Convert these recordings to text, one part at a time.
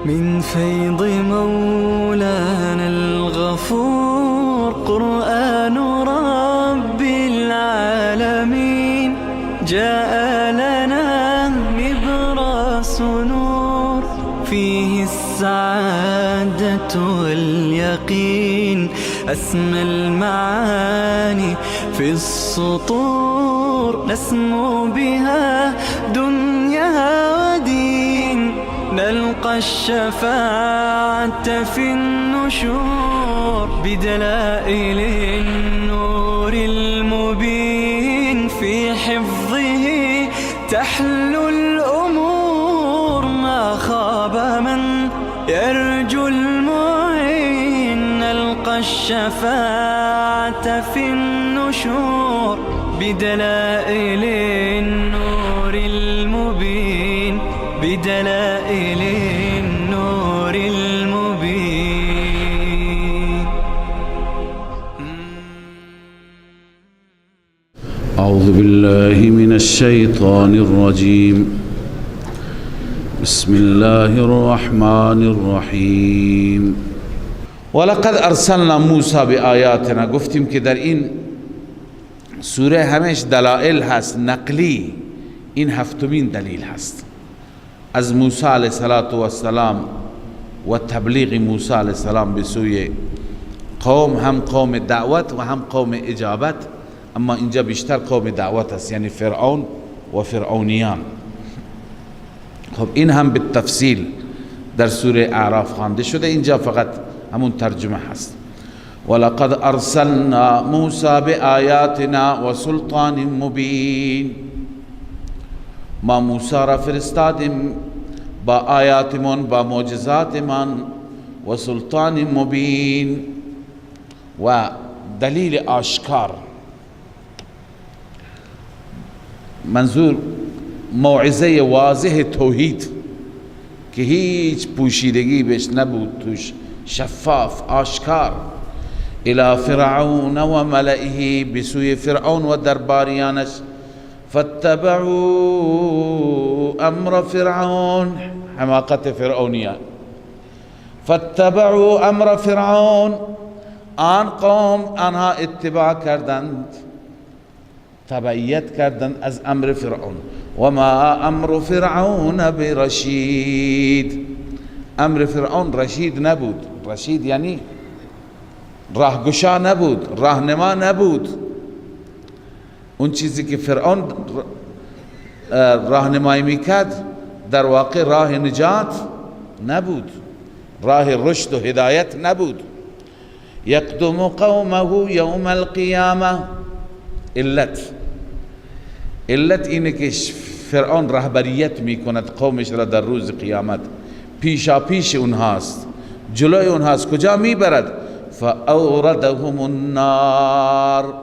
من فيض مولانا الغفور قرآن رب العالمين جاء لنا نبراس نور فيه السعادة واليقين أسمى المعاني في السطور نسمو بها دنيا ودين نلقى الشفاعة في النشور بدلائل النور المبين في حفظه تحلو الأمور ما خاب من يرجو المعين نلقى الشفاعة في النشور بدلائل النور المبين بدلائل النور المبين. أعوذ بالله من الشيطان الرجيم. بسم الله الرحمن الرحیم. ولقد ارسلنا موسی بآیاتنا. گفتیم که در این سوره همش دلائل هست نقلی، این هفتمین دلیل هست از موسی علیه السلام و تبلیغ موسی علیه السلام به سوی قوم، هم قوم دعوت و هم قوم اجابت، اما اینجا بیشتر قوم دعوت است، یعنی فرعون و فرعونیان. خب این هم به تفصیل در سوره اعراف خوانده شده، اینجا فقط همون ترجمه هست. ولقد ارسلنا موسی بآیاتنا و سلطان مبین. ما موسی را فرستادیم با آیاتمان، با معجزاتمان و سلطان مبین و دلیل آشکار. منظور موعظه واضح توحید که هیچ پوشیدگی بهش نبود توش، شفاف آشکار. الى فرعون و ملئه، بسوی فرعون و درباریانش. فاتبعوا امر فرعون، حماقت فرعونیان. فاتبعوا امر فرعون، آن قوم آنها اتباع کردند، تبعیت کردند از امر فرعون. و ما امر فرعون برشید، امر فرعون رشید نبود. رشید یعنی راهگشا نبود، راهنما نبود. اون چیزی که فرعون راهنمایی میکرد در واقع راه نجات نبود، راه رشد و هدایت نبود. یقدم قومه یوم القیامه. علت اینه که فرعون رهبریت میکند قومش را در روز قیامت، پیشا پیش اونهاست، جلوی اونهاست. کجا میبرد؟ فاوردهم النار،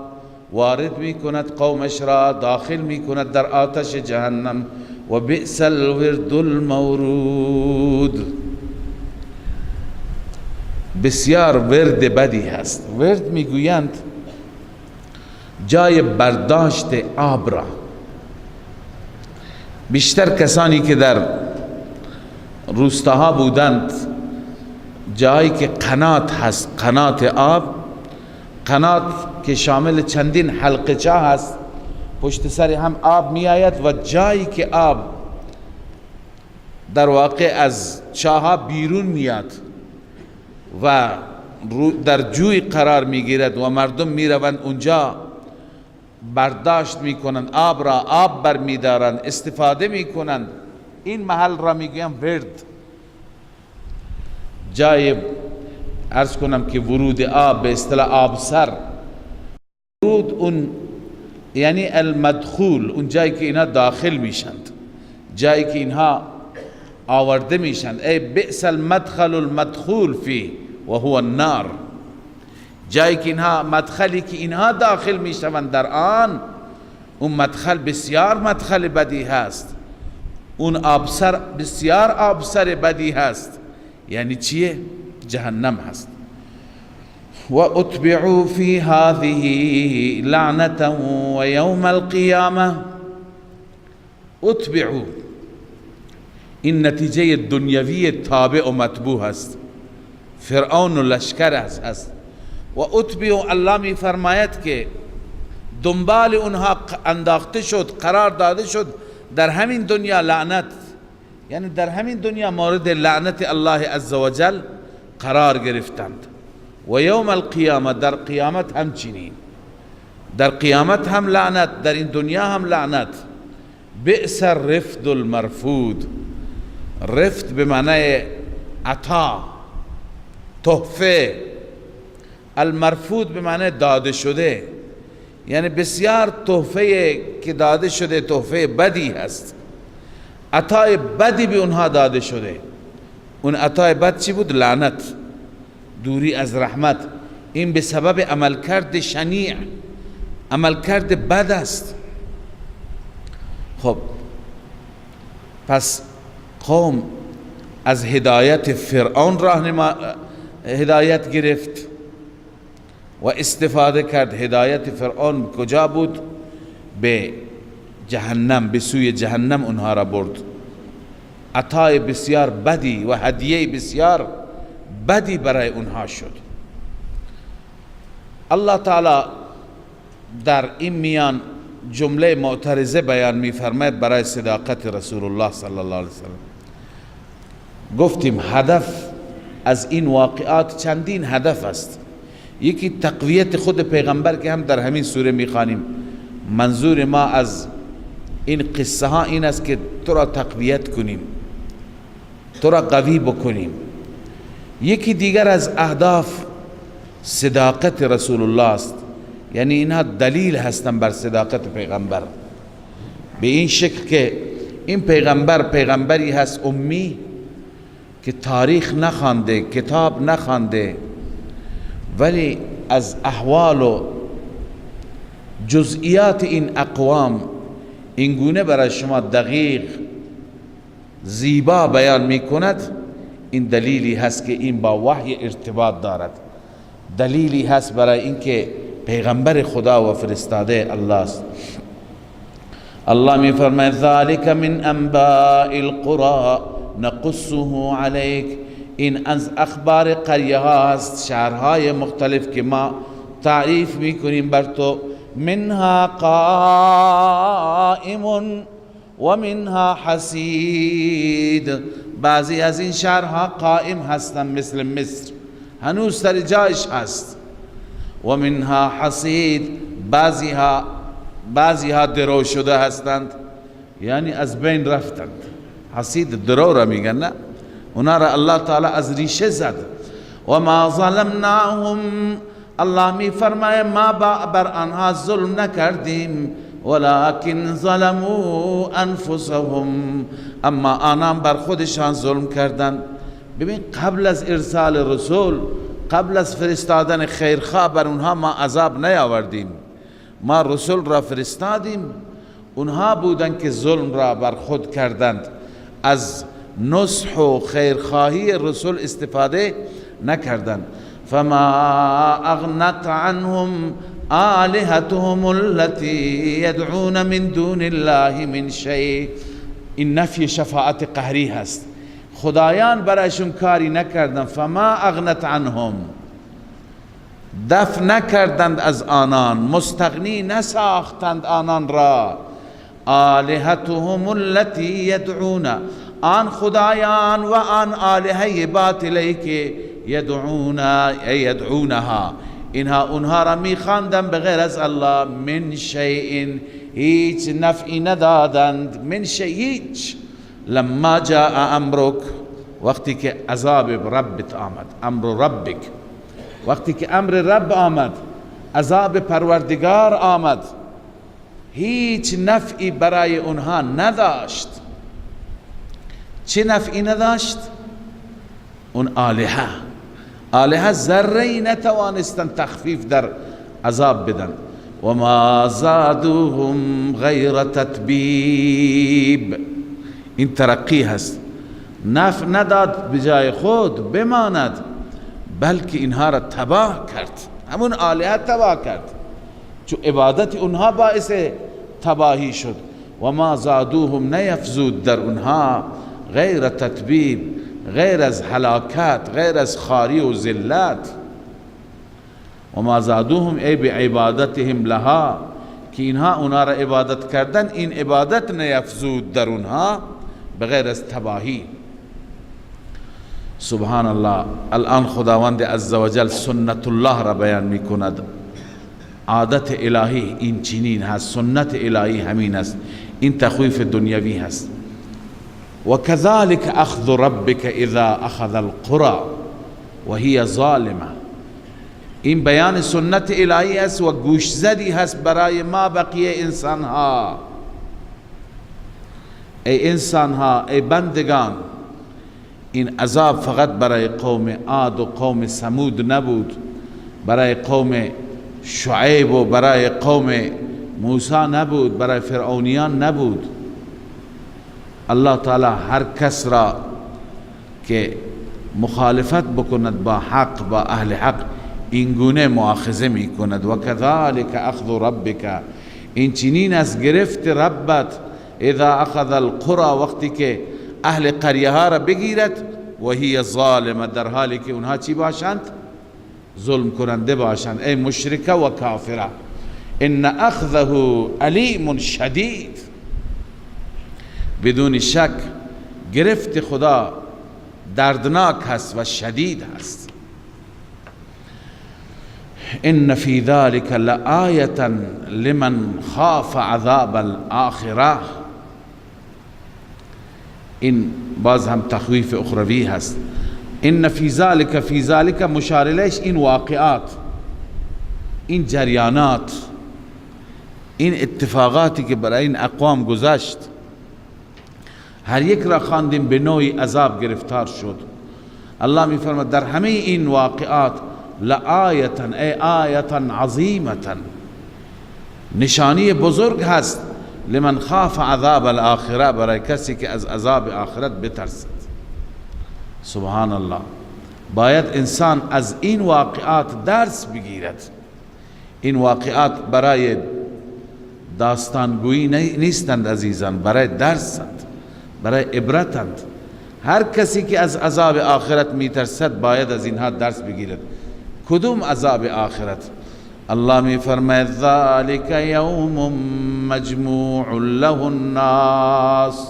وارد میکند قومش را، داخل میکند در آتش جهنم. و بئس الورد المورود، بسیار ورد بدی هست. ورد میگویند جای برداشت آب را. بیشتر کسانی که در روستاها بودند، جایی که قنات هست، قنات آب، قنات که شامل چندین حلقه چا هست، پشت سر هم آب می آید و جایی که آب در واقع از چاها بیرون میاد و در جوی قرار می گیرد و مردم می روند اونجا برداشت می کنند آب را، آب بر می دارند، استفاده می کنند. این محل را می گویم ورد. جای عرض کنم که ورود آب، به اصطلاح آبسر. ورود اون یعنی المدخول، اون جایی که اینها داخل میشند، جایی که اینها آورده میشند. ای بئس المدخل المدخول فی و هو النار. جایی که اینها، مدخلی که اینها داخل میشوند در آن، اون مدخل بسیار مدخل بدی هست. اون آبسر بسیار آبسر بدی هست. یعنی چیه؟ جهنم هست. و اتبعوا فی هذه لعنة و یوم القیامة. اتبعوا این نتیجه دنیوی تابع و متبوع است. فرعون و لشکر هست و اتبعوا، الله می فرماید که دنبال اونها انداخته شد، قرار داده شد در همین دنیا لعنت، یعنی در همین دنیا مورد لعنت الله عزوجل قرار گرفتند. و یوم القیامه، در قیامت همچنین، در قیامت هم لعنت، در این دنیا هم لعنت. بئس الرفد المرفود، رفت به معنی عطا، تحفه، المرفود به معنی داده شده، یعنی بسیار تحفه که داده شده تحفه بدی هست، عطای بدی به اونها داده شده. اون عطای بد چی بود؟ لعنت، دوری از رحمت. این به سبب عملکرد شنیع، عملکرد بد است. خب پس قوم از هدایت فرعون هدایت گرفت و استفاده کرد. هدایت فرعون کجا بود؟ به جهنم، به سوی جهنم اونها را برد. عطای بسیار بدی و هدیه بسیار بدی برای اونها شد. الله تعالی در این میان جمله معترضه بیان می‌فرماید برای صداقت رسول الله صلی الله علیه وسلم. گفتیم هدف از این واقعات چندین هدف است. یکی تقویت خود پیغمبر که هم در همین سوره میخوانیم. منظور ما از این قصه ها این است که تو را تقویت کنیم، تو را قوی بکنیم. یکی دیگر از اهداف صداقت رسول الله است، یعنی اینها دلیل هستن بر صداقت پیغمبر، به این شکل که این پیغمبر پیغمبری هست امی که تاریخ نخوانده، کتاب نخوانده، ولی از احوال و جزئیات این اقوام اینگونه برای شما دقیق زیبا بیان می کند. این دلیلی هست که این با وحی ارتباط دارد، دلیلی هست برای اینکه پیغمبر خدا و فرستاده الله است. الله می فرماید ذالک من انباء القرى نقصه علیک، این از اخبار قریه ها است، شهرهای مختلف که ما تعریف می کنیم بر تو. منها قائم و منها حسید، بعضی از این شهرها قائم هستند مثل مصر، هنوز سر جایش هست. و منها حسید، بعضیها درو شده هستند، یعنی از بین رفتند. حسید درو را میگن، نه، اونا را الله تعالی از ریشه زد. و ما ظلمناهم، الله می فرماید ما بر آنها ظلم نکردیم، ولكن ظلموا انفسهم، اما آنها بر خودشان ظلم کردند. ببین قبل از ارسال رسول، قبل از فرستادن خیرخواه بر اونها ما عذاب نیاوردیم، ما رسول را فرستادیم، اونها بودند که ظلم را بر خود کردند، از نصح و خیرخواهی رسول استفاده نکردند. فما اغنت عنهم آلهتهم التي يدعون من دون الله من شيء، این نفی شفاعت قهری هست. خدایان برایشون کاری نکردند. فما اغنت عنهم، دفع نکردند از آنان، مستغنی نساختند آنان را. آلهتهم التي يدعون، آن خدایان و آن آلهه باطلی که یدعونها، اینها اونها را میخواندن بغیر از الله. من شیء، هیچ نفعی ندادند. من شیء، هیچ. لما جاء امرک، وقتی که عذاب ربت آمد، امر ربک، وقتی که امر رب آمد، عذاب پروردگار آمد، هیچ نفعی برای اونها نداشت. چه نفعی نداشت؟ اون آلهه ذره‌ای نتوانستن تخفیف در عذاب بدن. و ما زادوهم غیر تتبیب، این ترقی هست. نفع نداد بجای خود بماند، بلکه اینها را تباه کرد، همون آلهه تباه کرد، چون عبادت اونها باعث تباهی شد. و ما زادوهم، نیفزود در اونها، غیر تطبیب، غیر از هلاکت، غیر از خاری و ذلت. و ما زادوهم ای بعبادتهم لها، که اینها اونا را عبادت کردن، این عبادت نیفزود در اونها بغیر از تباهی. سبحان الله. الان خداوند عزوجل سنت الله را بیان می کند. عادت الهی این چنین هست، سنت الهی همین است، این تخویف دنیوی هست. و کذالک اخذ ربک اذا اخذ القرى وهی ظالمه. این بیان سنت الهی است و گوشزدی هست برای ما بقیه انسان ها. ای انسان ها، ای بندگان، این عذاب فقط برای قوم عاد و قوم ثمود نبود، برای قوم شعیب و برای قوم موسی نبود، برای فرعونیان نبود. الله تعالی هر کس را که مخالفت بکند با حق، با اهل حق، این گونه مؤاخذه می کند. و کذالک اخذ ربک، این چنین از گرفت ربت، اذا اخذ القرى، وقتی که اهل قریه ها را بگیرد، و هی ظالمه، در حالی که اونها چی باشند؟ ظلم کننده باشند، ای مشرکه و کافره. ان اخذه علیم شدید، بدون شک گرفت خدا دردناک هست و شدید هست. ان فی ذلک لآیة لمن خاف عذاب الاخره. این باز هم تخویف اخروی هست. ان فی ذلک، فی ذلک مشار الیش، این واقعات، این جریانات، این اتفاقاتی که برای این اقوام گذشت، هر یک را خواندیم به نوعی عذاب گرفتار شد. الله می فرماید در همه این واقعات لآیة، ای آیة عظیمة، نشانی بزرگ هست، لمن خاف عذاب الاخره، برای کسی که از عذاب آخرت بترسد. سبحان الله. باید انسان از این واقعات درس بگیرد. این واقعات برای داستانگویی نیستند عزیزان، برای درسند، برای عبرتند. هر کسی که از عذاب آخرت میترسد باید از اینها درس بگیرد. کدوم عذاب آخرت؟ الله می فرماید ذالک یوم مجموع له الناس،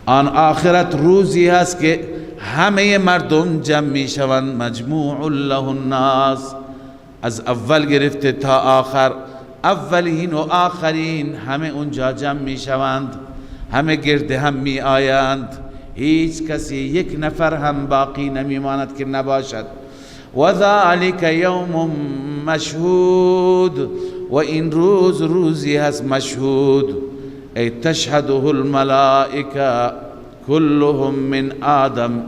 آن آخرت روزی هست که همه مردم جمع می شوند. مجموع له الناس، از اول گرفته تا آخر، اولین و آخرین همه اونجا جمع می شوند، همه گرد هم می آیند، هیچ کسی یک نفر هم باقی نمی ماند که نباشد. و ذالک یوم مشهود، و این روز روزی هست مشهود، ای تشهده الملائکه كلهم من آدم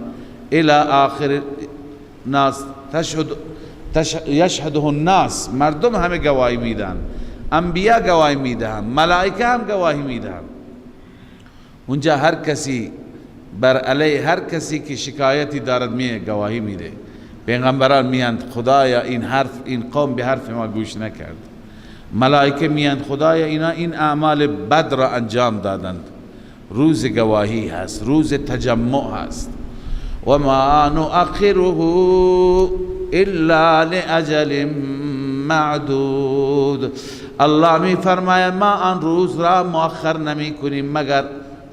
الى آخر ناس. یشهده الناس، مردم همه گواهی میدن، انبیا گواهی میدن، ملائکه هم گواهی میدن. اونجا هر کسی بر علیه هر کسی که شکایتی دارد می گواهی میده. پیغمبران میاند خدایا این قوم به حرف ما گوش نکرد. ملائکه میاند خدایا اینا این اعمال بد را انجام دادند. روز گواهی هست، روز تجمع هست. و ما نؤخره الا لاجل معدود. الله می فرماید ما آن روز را مؤخر نمی کنیم مگر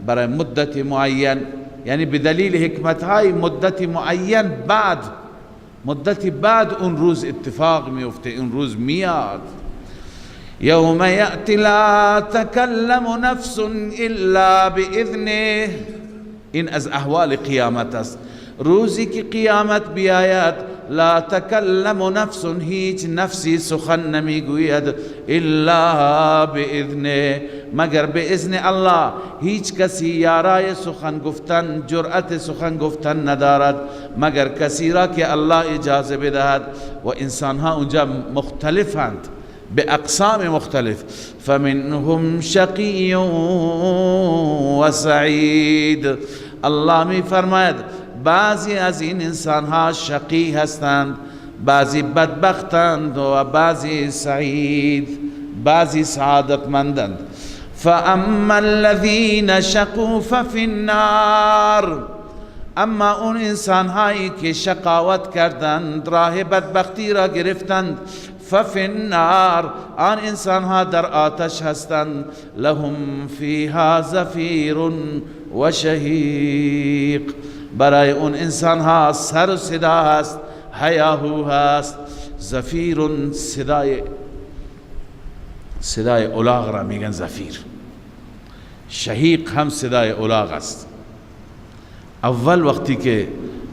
برای مدت معین، یعنی بدلیل حکمت های مدت معین، مدتی بعد اون روز اتفاق میفته، اون روز میاد. یوم یأتی لا تکلم نفس الا باذنه، این از احوال قیامت است. روزی که قیامت بیاید، لا تکلم نفس، هیچ نفسی سخن نمیگوید، الا باذنه، مگر به اذن الله. هیچ کسی یارای سخن گفتن، جرأت سخن گفتن ندارد مگر کسی را که الله اجازه بدهد. و انسانها اونجا مختلفند به اقسام مختلف. فمنهم شقی و سعید. الله می فرماید بعضی از این انسانها شقی هستند، بعضی بدبختند و بعضی سعید، بعضی سعادتمندند. فاما الذین شقوا ففی النار، اما اون انسان هایی که شقاوت کردند، راه بدبختی را گرفتند، ففی النار، آن انسان ها در آتش هستند، لهم فیها زفیر و شهیق، برای اون انسان ها سر و صدا هست، هیاهو هست. زفیر صدای الاغ را میگن زفیر، شهیق هم صدای الاغ است. اول وقتی که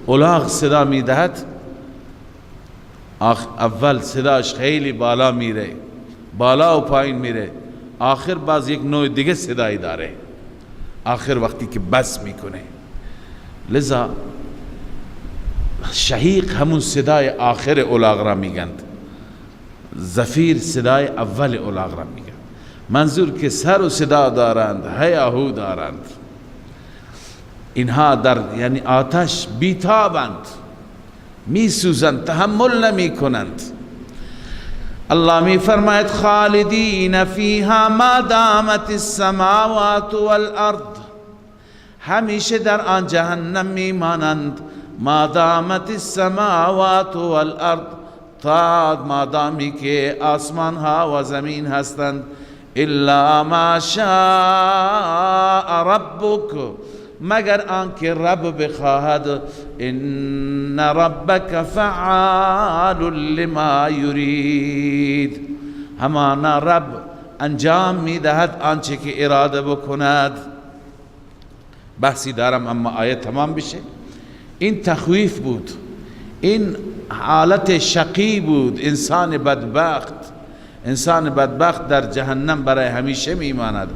الاغ صدا میدهد، اول صداش خیلی بالا میره، بالا و پایین میره، آخر باز یک نوع دیگه صدایی داره، آخر وقتی که بس میکنه. لذا شهیق همون صدای آخر الاغ را میگند، زفیر صدای اول الاغ را میگند. منظور که سر و صدا دارند، هیاهو دارند. اینها در یعنی آتش بیتابند، میسوزند، تحمل نمی کنند. الله می فرماید خالدین فیها ما دامت السماوات والارض، همیشه در آن جهنم میمانند، ما دامت السماوات والارض، تا مادامی که آسمان ها و زمین هستند، الا ما شاء ربک، مگر آنکه رب بخواهد، ان ربک فعال لما یرید، همانا رب انجام میدهد آنچه که اراده بکند. بحثی دارم اما آیه تمام بشه. این تخویف بود، این حالت شقی بود، انسان بدبخت در جهنم برای همیشه میماند.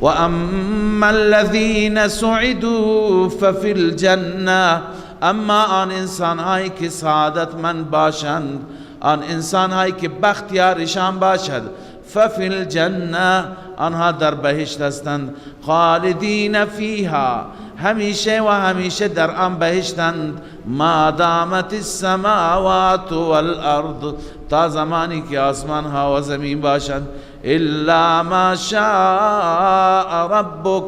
و اما الذین سعدوا ففی الجنه، اما آن انسان هایی که سعادتمند باشند، آن انسان هایی که بختیارشان باشد، ففی الجنه، آنها در بهشت هستند، خالدین فیها، همیشه و همیشه در آن بهشتند، ما دامت السماوات والارض، تا زمانی که آسمان ها و زمین باشند، الا ما شاء ربک،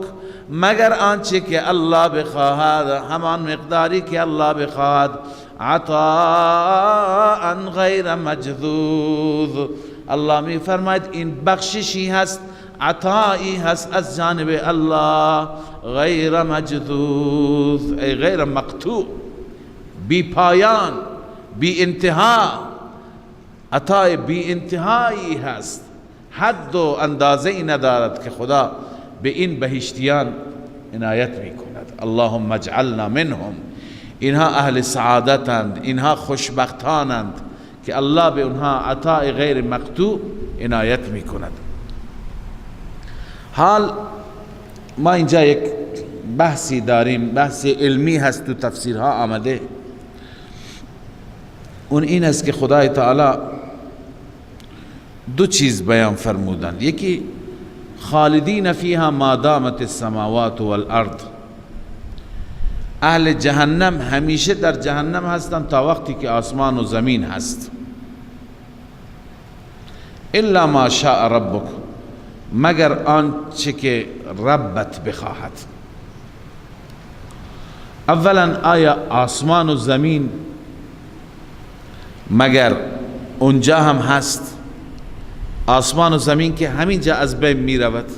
مگر آنچه که الله بخواهد، همان مقداری که الله بخواهد، عطاء غیر مجذوذ. الله می فرماید این بخششی هست، عطایی هست از جانب الله، غیر مجذوذ ای غیر مقطوع، بی پایان، بی انتها، عطای بی انتهایی هست، حد و اندازه ای ندارد که خدا به این بهشتیان عنایت می کند. اللهم اجعلنا منهم، اینها اهل سعادتند، اینها خوشبختانند که الله به اونها عطای غیر مقطوع عنایت می کند. حال ما اینجا یک بحثی داریم، بحث علمی هست، تو تفسیرها آمده. اون این است که خدای تعالی دو چیز بیان فرمودند. یکی خالدین فیها ما دامت السماوات والارض، اهل جهنم همیشه در جهنم هستند تا وقتی که آسمان و زمین هست، الا ما شاء ربک، مگر آنچه که ربت بخواهد. اولا آیا آسمان و زمین مگر اونجا هم هست؟ آسمان و زمین که همینجا از بین می رود.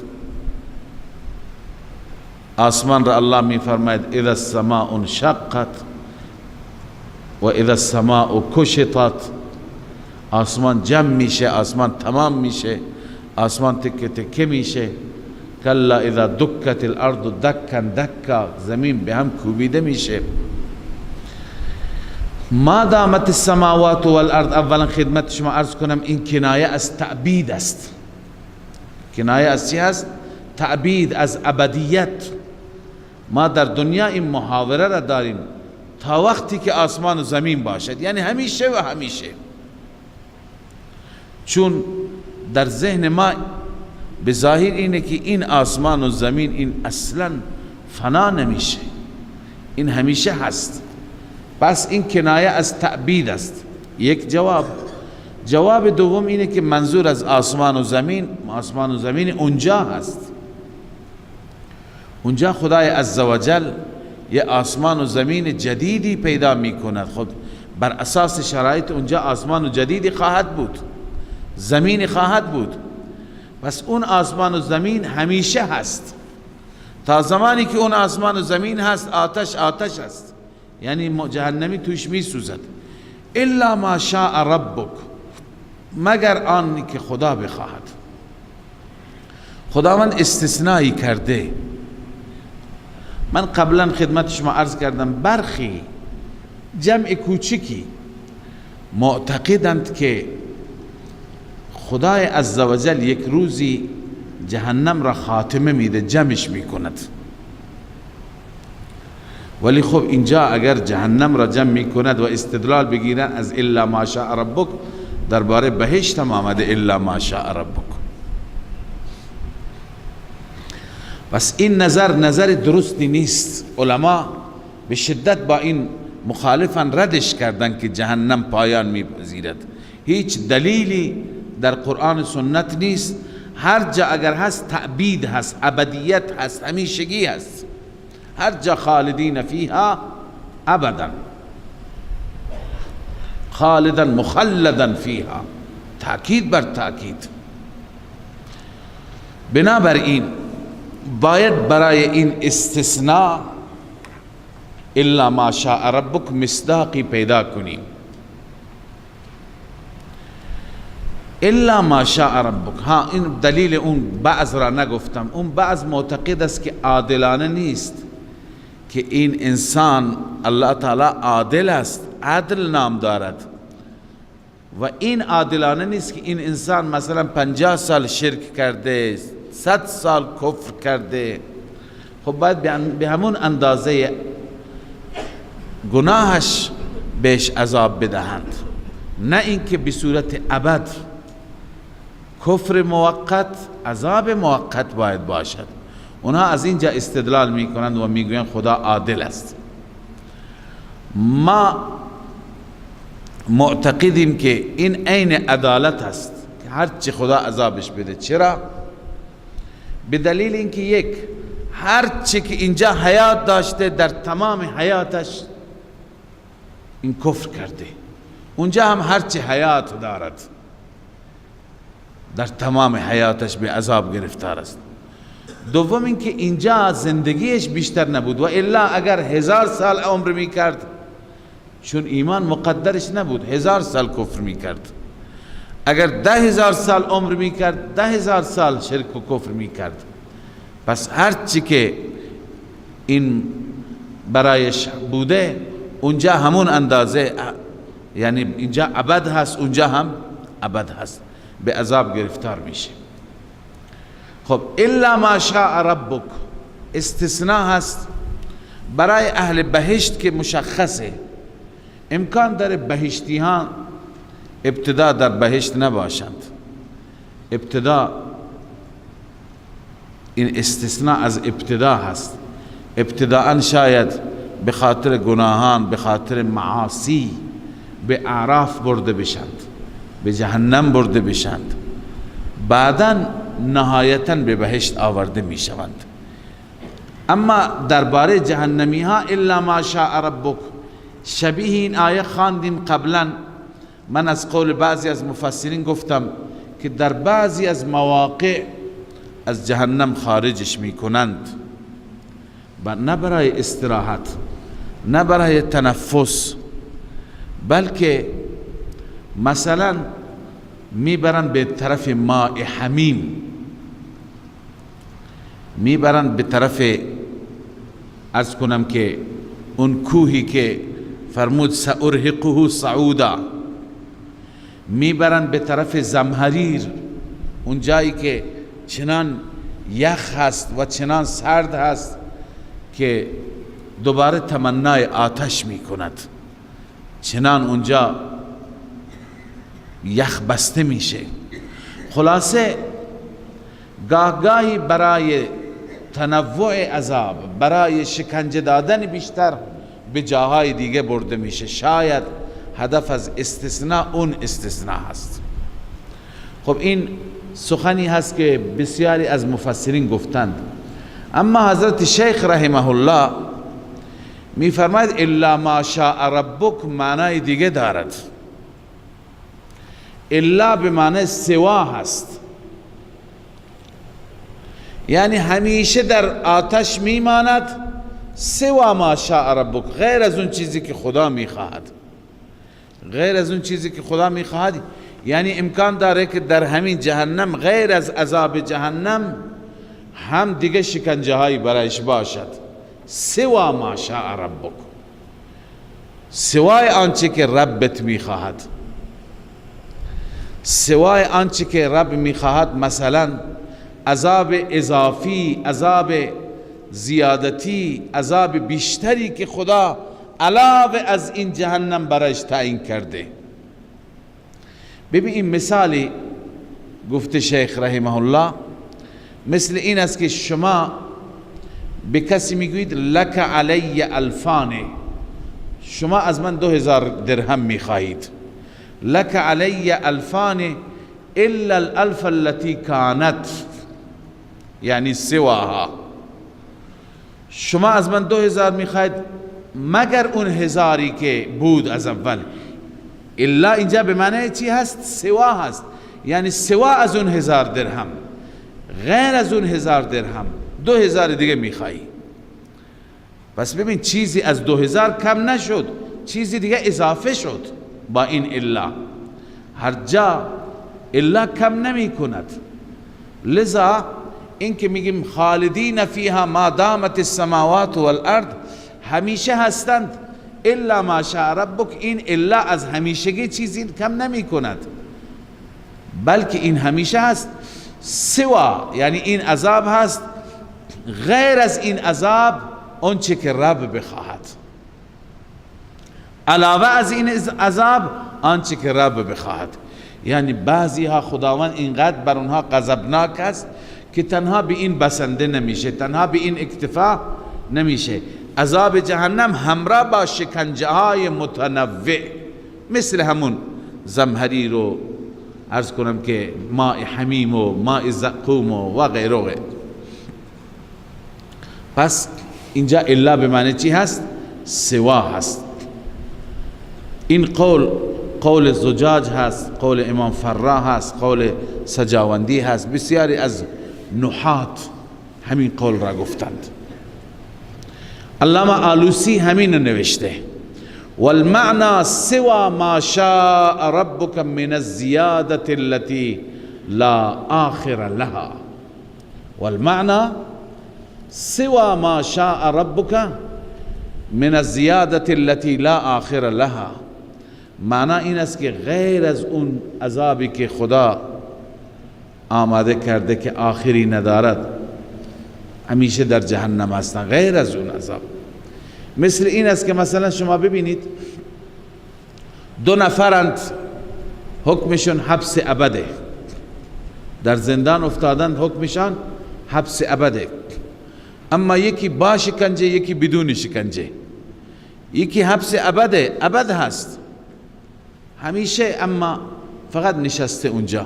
آسمان را الله می فرماید اذا السماء انشقت و اذا السماء کشطت، آسمان جمع میشه، آسمان تمام میشه، آسمان تکه تکه میشه. کلا اذا دکت الارض دکا دکا، زمین به هم کوبیده میشه. ما دامت السماوات والارض، اولا خدمت شما عرض کنم این کنایه از تعبید است. کنایه از چی است؟ تعبید، از ابدیت. ما در دنیا این محاوره را داریم تا وقتی که آسمان و زمین باشد، یعنی همیشه و همیشه. چون در ذهن ما به ظاهر اینه که این آسمان و زمین این اصلا فنا نمیشه، این همیشه هست. پس این کنایه از تعبید است. یک جواب دوم اینه که منظور از آسمان و زمین اونجا هست، اونجا خدای عزوجل یه آسمان و زمین جدیدی پیدا می کند. خب بر اساس شرایط اونجا آسمان و جدیدی خواهد بود، زمین خواهد بود. پس اون آسمان و زمین همیشه هست. تا زمانی که اون آسمان و زمین هست آتش هست، یعنی جهنمی توش می سوزد. الا ما شاء ربک، مگر آنی که خدا بخواهد. خداوند استثنایی کرده. من قبلا خدمت شما عرض کردم برخی جمع کوچکی معتقدند که خدای عزوجل یک روزی جهنم را خاتمه میده، جمعش میکند. ولی خب اینجا اگر جهنم را جمع میکند و استدلال بگیرن از الا ما شاء ربک، درباره بهشت هم آمده الا ما شاء ربک. پس این نظر درستی نیست. علما به شدت با این مخالفن، ردش کردن که جهنم پایان میپذیرد. هیچ دلیلی در قرآن و سنت نیست. هر جا اگر هست تعبید هست، ابدیت هست، همیشگی هست. هر جا خالدین فیها ابدا، خالدا مخلدا فیها، تأکید بر تأکید. بنابراین باید برای این استثناء الا ما شاء ربک مصداقی پیدا کنیم. الا ما شاء ربک، ها این دلیل اون بعض را نگفتم. اون بعض معتقد است که عادلانه نیست که این انسان، الله تعالی عادل است، عدل نام دارد و این عادلانه نیست که این انسان مثلا 50 سال شرک کرده، 100 سال کفر کرده، خب باید به همون اندازه گناهش بهش عذاب بدهند، نه اینکه به صورت ابد. کفر موقت، عذاب موقت باید باشد. اونها از اینجا استدلال میکنند و میگویند خدا عادل است. ما معتقدیم که این عین عدالت است که هر چی خدا عذابش بده. چرا؟ به دلیل اینکه یک، هر چی که اینجا حیات داشته در تمام حیاتش این کفر کرده، اونجا هم هر چی حیات دارد در تمام حیاتش به عذاب گرفتار است. دوم اینکه اینجا زندگیش بیشتر نبود و الا اگر 1000 سال عمر میکرد، چون ایمان مقدرش نبود، 1000 سال کفر میکرد. اگر 10,000 سال عمر میکرد، 10,000 سال شرک و کفر میکرد. پس هر چی که این برایش بوده اونجا همون اندازه، یعنی اینجا ابد هست، اونجا هم ابد هست، به عذاب گرفتار میشه. خب الا ما شاء ربک استثناء هست برای اهل بهشت که مشخصه. امکان داره بهشتیان ابتدا در بهشت نباشند. ابتدا این استثناء از ابتدا هست. ابتداء شاید به خاطر گناهان، به خاطر معاصی به اعراف برده بشند، به جهنم برده بشند، بعداً نهایتاً به بهشت آورده می شوند. اما درباره جهنمی ها الا ما شاء ربک، شبیه این آیه خواندیم قبلا. من از قول بعضی از مفسرین گفتم که در بعضی از مواقع از جهنم خارجش می کنند، نه برای استراحت، نه برای تنفس، بلکه مثلا میبرن به طرف ماء حمیم، میبرن به طرف، عرض کنم که اون کوهی که فرمود سأرهقه صعودا، میبرن به طرف زمهریر، اون جایی که چنان یخ هست و چنان سرد هست که دوباره تمنای آتش میکند، چنان اونجا یخ بسته میشه. خلاصه گاهی برای تنوع عذاب، برای شکنجه دادن بیشتر به جاهای دیگه برده میشه. شاید هدف از استثناء اون استثناء هست. خب این سخنی هست که بسیاری از مفسرین گفتند. اما حضرت شیخ رحمه الله می فرماید الا ما شاء ربک معنای دیگه دارد. الا به معنی سوا هست، یعنی همیشه در آتش میماند. سوا ما شاء ربک، غیر از اون چیزی که خدا میخواهد، غیر از اون چیزی که خدا میخواهد. یعنی امکان داره که در همین جهنم غیر از عذاب جهنم هم دیگه شکنجه هایی برایش باشد. سوا ما شاء ربک، سوای آنچه که ربت میخواهد، سوای آنچه که رب میخواهد. مثلا عذاب اضافی، عذاب زیادتی، عذاب بیشتری که خدا علاوه از این جهنم برایش تعیین کرده. ببین این مثالی گفته شیخ رحمه الله، مثل این است که شما به کسی میگویید لک علی الفان، شما از من 2000 درهم میخواهید. لک علی الفان الا الالف التي كانت، یعنی سواها. شما از من 2000 میخواهید مگر اون 1000 که بود از اول. الا اینجا به معنی چی هست؟ سوا هست، یعنی سوا از اون 1000 درهم، غیر از اون 1000 درهم 2000 دیگه میخوایی. پس ببین چیزی از 2000 کم نشد، چیزی دیگه اضافه شد با این الا. هر جا الا کم نمی کند. لذا این که میگیم خالدین فیها ما دامت السماوات والارض، همیشه هستند. الا ما شاء ربک، این الا از همیشگی چیزی کم نمی کند، بلکه این همیشه هست. سوا یعنی این عذاب هست، غیر از این عذاب آنچه که رب بخواهد، علاوه از این عذاب آنچه که رب بخواهد. یعنی بعضی ها خداوند اینقدر بر اونها غضبناک است که تنها به این بسنده نمیشه، تنها به این اکتفا نمیشه. عذاب جهنم همراه با شکنجه های متنوع، مثل همون زمهریر رو عرض کنم که ماء حمیم و ماء زقوم و غیره و غیره. پس اینجا الا به معنی چی هست؟ سوا هست. این قول زجاج هست، قول امام فرا هست، قول سجاوندی هست. بسیاری از نحات همین قول را گفتند. علامه آلوسی همین نوشته والمعنى سوا ما شاء ربك من الزيادة التي لا آخر لها. والمعنى سوا ما شاء ربك من الزيادة التي لا آخر لها، معنی این است که غیر از اون عذابی که خدا آماده کرده که آخری ندارد، همیشه در جهنم هستن. غیر از اون عذاب مثل این است که مثلا شما ببینید 2 نفرند حکمشون حبس ابده، در زندان افتادن، حکمشان حبس ابده. اما یکی با شکنجه، یکی بدون شکنجه. یکی حبس ابده، ابد هست همیشه، اما فقط نشسته اونجا،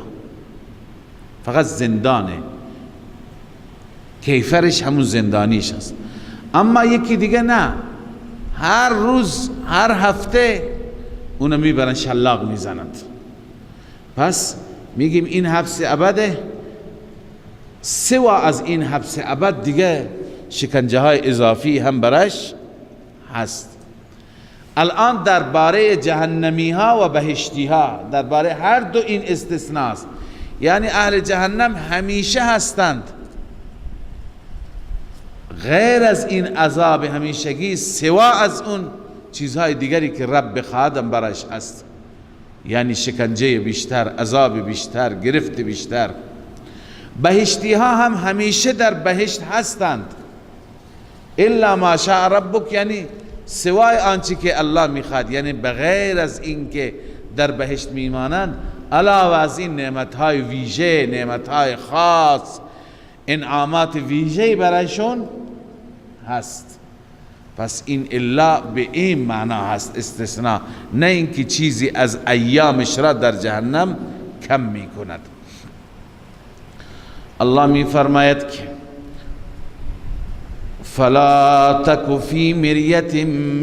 فقط زندانه، کیفرش همون زندانیش هست. اما یکی دیگه نه، هر روز هر هفته اونو میبرن شلاق میزنند. پس میگیم این حبس ابده. سوا از این حبس ابد دیگه شکنجه های اضافی هم برش هست. الان درباره جهنمی ها و بهشتی ها، درباره هر دو این استثناست. یعنی اهل جهنم همیشه هستند، غیر از این عذاب همیشگی، سوا از اون چیزهای دیگری که رب بخواهد برش هست. یعنی شکنجه بیشتر، عذاب بیشتر، گرفت بیشتر. بهشتی ها هم همیشه در بهشت هستند. الا ما شاء ربک یعنی سوای آنچه که الله میخواد، یعنی بغیر از این که در بهشت میمانند، علاوه از این نعمتهای ویژه، نعمتهای خاص، انعامات ویژه برایشون هست. پس این الا به این معنا هست، استثناء، نه اینکه چیزی از ایامش را در جهنم کم می کند. الله می فرماید که فلا تک فی مریت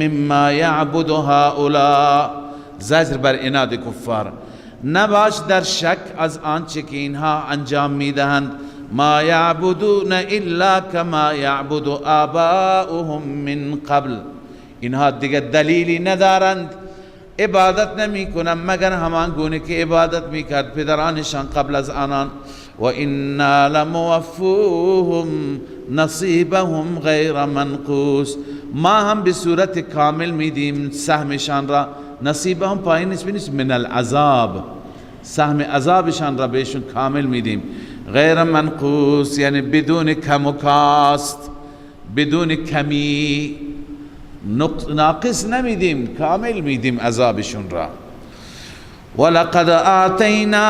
مما یعبد هؤلاء، زجر بر عناد کفار، نباش در شک از آنچه که اینها انجام میدهند. ما یعبدون الا کما یعبد آباؤهم من قبل، اینها دیگه دلیلی ندارند، عبادت نمی کنند مگر همان گونه که عبادت میکرد پدرانشان قبل از آنان. و انا لموفوهم نصیبهم غیر منقوص، ما هم به صورت کامل میدیم سهمشان را. نصیبهم پایین نیست، من العذاب، سهم عذابشان را بهشون کامل میدیم. غیر منقوص یعنی بدون کم و کاست، بدون کمی، ناقص نمیدیم، کامل میدیم عذابشون را. ولقد آتینا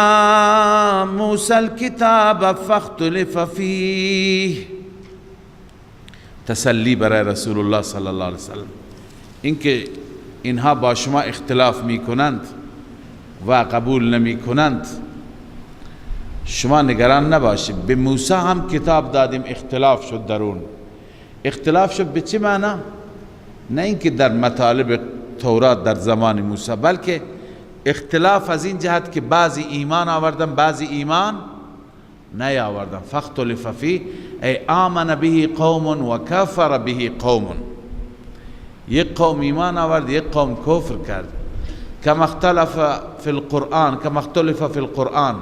موسی الکتاب فاختلف فیه، تسلی برای رسول الله صلی الله علیه وسلم، اینکه اینها با شما اختلاف میکنند و قبول نمی کنند، شما نگران نباشید. به موسی هم کتاب دادیم، اختلاف شد در اون. اختلاف شد به چه معنی؟ نه اینکه در مطالب تورات در زمان موسی، بلکه اختلاف از این جهت که بعضی ایمان آوردن بعضی ایمان نیاوردن. فاختلف فیه ای آمن به قوم و کفر به قوم، یک قوم ایمان آورد یک قوم کفر کرد. کما اختلف فی القرآن، کما اختلف فی القرآن،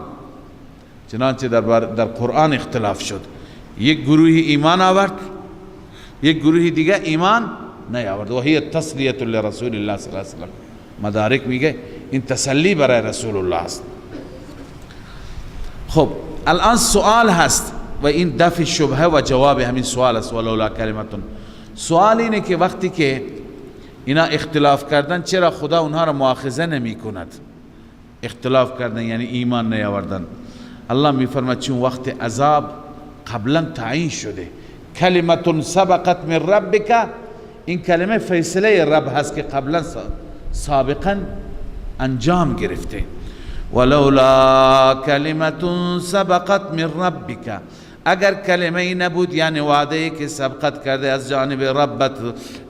چنانچه در قرآن اختلاف شد، یک گروهی ایمان آورد یک گروهی دیگه ایمان نیاورد. و هی تسلیه لرسول الله صلی الله علیه وسلم، مدارک میگه این تسلی برای رسول الله است. خب الان سوال هست و این دفع شبهه و جواب همین سوال است. ولولا کلمتون، سوال اینه که وقتی که اینا اختلاف کردن چرا خدا اونها را مؤاخذه نمی کند؟ اختلاف کردن یعنی ایمان نیاوردن. الله می فرماید چون وقت عذاب قبلا تعیین شده. کلمتون سبقت من ربک، این کلمه فیصله رب هست که قبلا سابقا انجام گرفته. ولولا کلمتون سبقت من ربک، اگر کلمه ای نبود یعنی وعده ای که سبقت کرده از جانب ربت،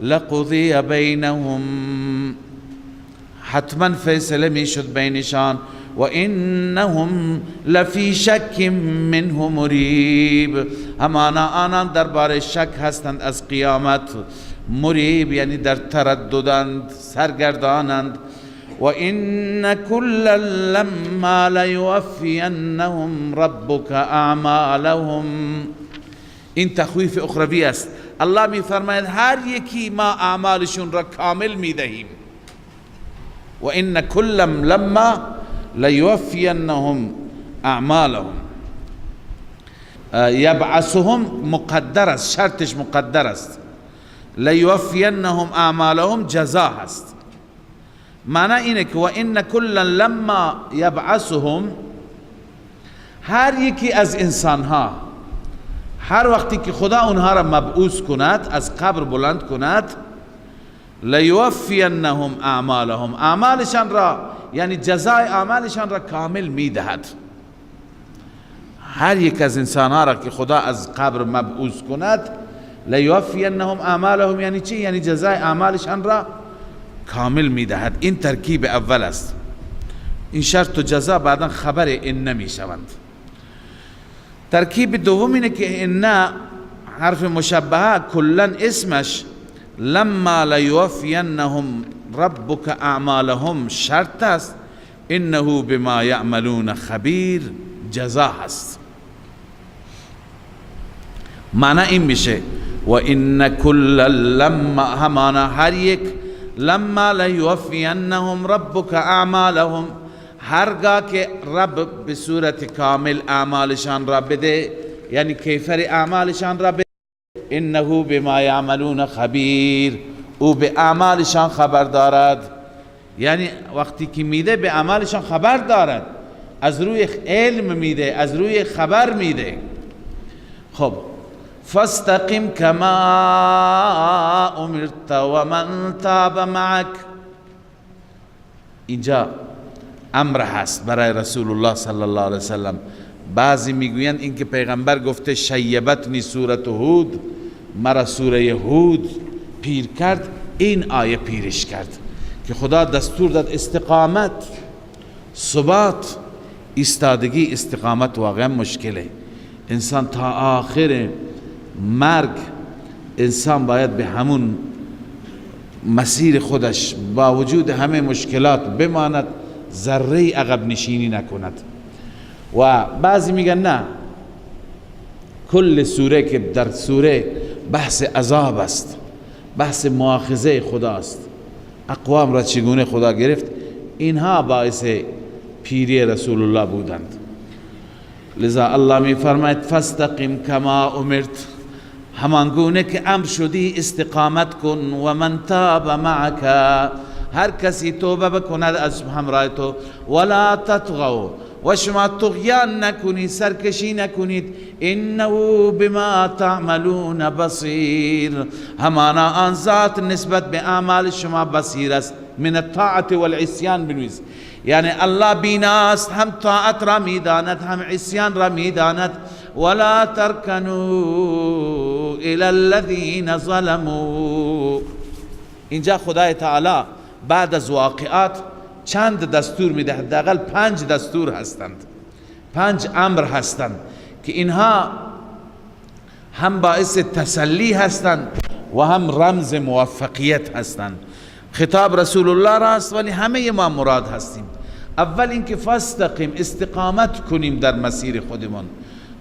لقضی بینهم، حتما فیصله می شد بینشان. و انهم لفی شک منه مریب، همانا آنان درباره شک هستند از قیامت. مریب یعنی در ترددند، سرگردانند. و ان کلا لما لیوفینهم ربک اعمالهم، این تخویف اخروی است. الله می فرماید هر یکی ما اعمالشون را کامل می دهیم. و ان کلا لما لیوفینهم اعمالهم، یبعثهم مقدر است، شرطش مقدر است. لیوفینهم اعمالهم جزا هست. معنی اینه که و ان کلا لما یبعثهم، هر یکی از انسانها هر وقتی که خدا اونها را مبعوث کند، از قبر بلند کند، لیوفینهم اعمالهم، اعمالشان را یعنی جزای اعمالشان را کامل میدهد. هر یک از انسانها را که خدا از قبر مبعوث کند، لیوفینهم اعمالهم یعنی چی؟ یعنی جزای اعمالشان را کامل میدهد. این ترکیب اول است. این شرط و جزا بعدا خبر ان نمیشوند. ترکیب دوم اینه که ان حرف مشبهه کلا اسمش، لما لیوفینهم ربک اعمالهم شرط است، انه بما یعملون خبیر جزا هست. معنی این میشه و ان کلا لما، همانا هر یک، لما لیوفینهم ربک اعمالهم، هرگاه که رب به صورت کامل اعمالشان را بده، یعنی کیفر اعمالشان را بده، انه بما یعملون خبیر، او به اعمالشان خبر دارد. یعنی وقتی که میده به اعمالشان خبر دارد، از روی علم میده، از روی خبر میده. خب فاستقم کما امرت و من تاب معک، اینجا امر هست برای رسول الله صلی الله علیه وسلم. بعضی میگویند اینکه پیغمبر گفته شیبتنی سورت هود، مرا سوره هود پیر کرد، این آیه پیرش کرد که خدا دستور داد استقامت، ثبات، ایستادگی. استقامت واقعا مشکله. انسان تا آخر مرگ انسان باید به همون مسیر خودش با وجود همه مشکلات بماند، ذره عقب نشینی نکند. و بعضی میگن نه، کل سوره که در سوره بحث عذاب است، بحث مؤاخذه خداست، اقوام را چگونه خدا گرفت، اینها باعث پیری رسول الله بودند. لذا الله می فرماید فاستقم کما امرت، همان گونه که امر شدی استقامت کن. و من تاب معک، هر کسی توبه بکند از همراه تو. ولا تطغوا، و شما طغیان نکنید، سرکشی نکنید. انه بما تعملون بصیر، همانا آن ذات نسبت به اعمال شما بصیر است. من الطاعت والعصیان بنویس، یعنی الله بیناست، هم طاعت را میداند هم عصیان را میداند. ولا ترکنوا الى الذین ظلموا، اینجا خدای تعالی بعد از واقعات چند دستور میده، حداقل 5 دستور هستند، 5 امر هستند که اینها هم باعث تسلی هستند و هم رمز موفقیت هستند. خطاب رسول الله راست ولی همه ما مراد هستیم. اول اینکه فاستقم، استقامت کنیم در مسیر خودمان.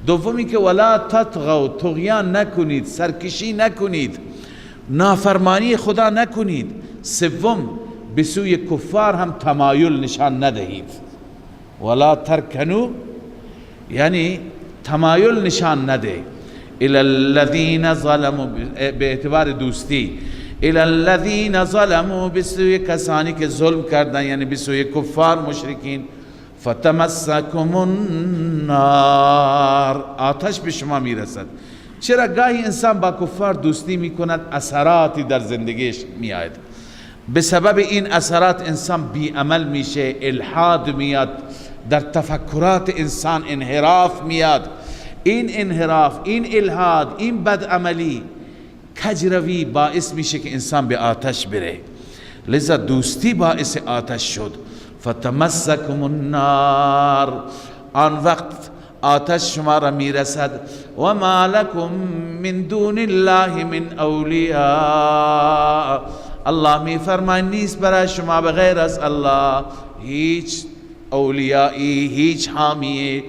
دومی که ولا تطغوا، طغیان نکنید، سرکشی نکنید، نافرمانی خدا نکنید. سوم به سوی کفار هم تمایل نشان ندهید. ولا ترکنوا یعنی تمایل نشان نده. الی الذین ظلموا به اعتبار دوستی، الی الذین ظلموا به سوی کسانی که ظلم کردن، یعنی به سوی کفار مشرکین. فتمسکم النار، آتش به شما میرسد. چرا گاهی انسان با کفار دوستی میکند، اثراتی در زندگیش میآید، به سبب این اثرات انسان بی عمل میشه، الحاد میاد در تفکرات انسان، انحراف میاد. این انحراف، این الحاد، این بدعملی، کجروی باعث میشه که انسان به آتش بره. لذا دوستی باعث آتش شد. فتمسکم النار، آن وقت آتش شما را میرسد. و ما لکم من دون الله من اولیاء، الله می فرماید نیست برای شما بغیر از الله هیچ اولیایی، هیچ حامی.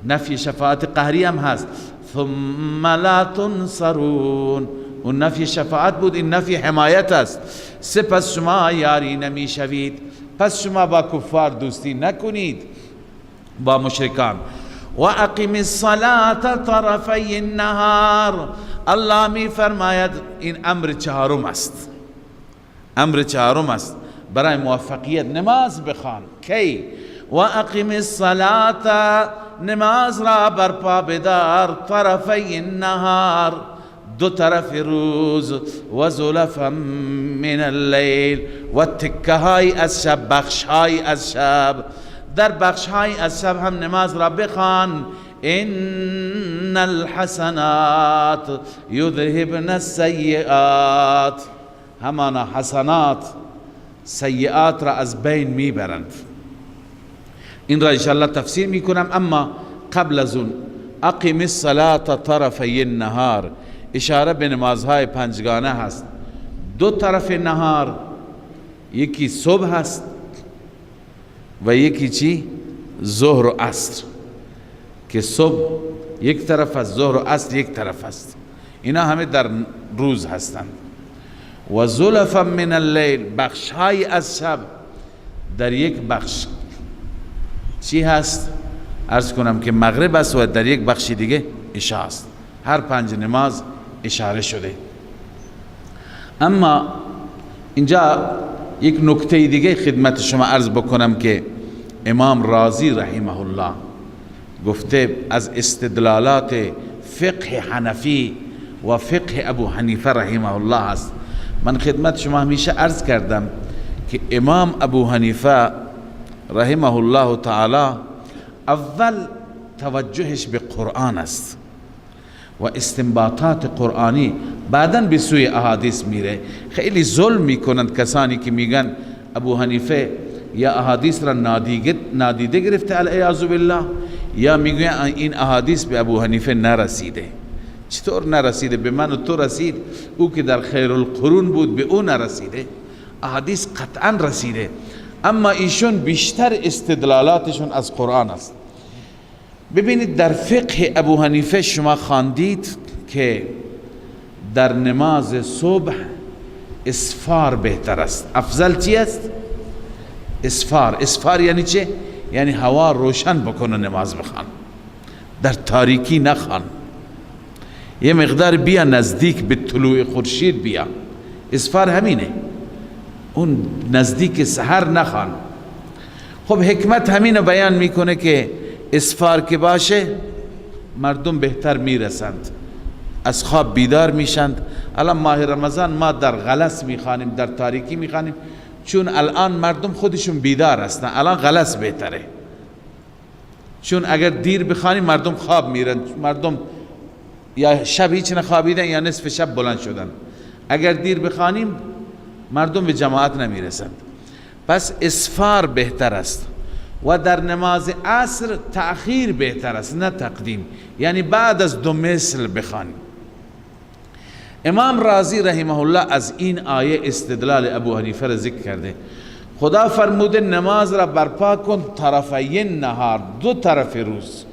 نفی شفاعت قهری هم هست. ثم لا تنصرون، اون نفی شفاعت بود، این نفی حمایت است. سپس شما یاری نمی شوید، پس شما با کفار دوستی نکنید، با مشرکان. و اقیم الصلاة طرفی النهار، الله می فرماید این امر چهارم است، امر چهارم است برای موفقیت. نماز بخوان. کی؟ و اقیم الصلاة، نماز را برپا بدار. طرفی النهار، دو طرف روز. و زلفا من اللیل، و تکه های از شب، بخش های از شب. در بخش های از شب هم نماز را بخوان. ان الحسنات یذهبن السیئات، همانا حسنات سیئات را از بین میبرند. این را انشاءالله تفسیر میکنم. اما قبل از اون اقیم الصلاة طرفی النهار، اشاره به نمازهای پنجگانه هست. دو طرف نهار، یکی صبح هست و یکی چی؟ ظهر و عصر، که صبح یک طرف است، ظهر و عصر یک طرف است. اینا همه در روز هستند. و زلفا من اللیل، بخش های از شب در یک بخش چی هست؟ عرض کنم که مغرب است و در یک بخش دیگه عشاء است. هر 5 نماز اشاره شده. اما اینجا یک نکته دیگه خدمت شما عرض بکنم که امام رازی رحمه الله گفته از استدلالات فقه حنفی و فقه ابو حنیفه رحمه الله است. من خدمت شما همیشه عرض کردم که امام ابو حنیفه رحمه الله تعالی اول توجهش به قرآن است و استنباطات قرآنی بعداً به سوی احادیث میره. خیلی ظلم میکنند کسانی که میگن ابو حنیفه یا احادیث را نادیده گرفته العیاذ بالله، یا میگن این احادیث به ابو حنیفه نرسیده. چطور نرسیده؟ به من و تو رسید، او که در خیر القرون بود به او نرسیده؟ احادیث قطعا رسیده، اما ایشون بیشتر استدلالاتشون از قرآن است. ببینید در فقه ابو حنیفه شما خواندید که در نماز صبح اسفار بهتر است. افضل چی است؟ اسفار. اسفار یعنی چه؟ یعنی هوا روشن بکنه نماز بخوان، در تاریکی نخوان، یه مقدار بیا نزدیک به طلوع خورشید بیا. اسفار همینه، اون نزدیک سحر نخوان. خب حکمت همینو بیان میکنه که اسفار که باشه مردم بهتر میرسند، از خواب بیدار میشند. الان ماه رمضان ما در غلس میخوانیم، در تاریکی میخوانیم، چون الان مردم خودشون بیدار هستن. الان غلس بهتره، چون اگر دیر بخوانیم مردم خواب میرن، مردم یا شب هیچ نخوابیدن یا نصف شب بلند شدن. اگر دیر بخوانیم مردم به جماعت نمیرسند. پس اسفار بهتر است و در نماز عصر تأخیر بهتر است نه تقدیم، یعنی بعد از 2 مثل بخوانیم. امام رازی رحمه الله از این آیه استدلال ابو حنیفه را ذکر کرده. خدا فرموده نماز را برپا کن طرفی نهار، 2 طرف روز.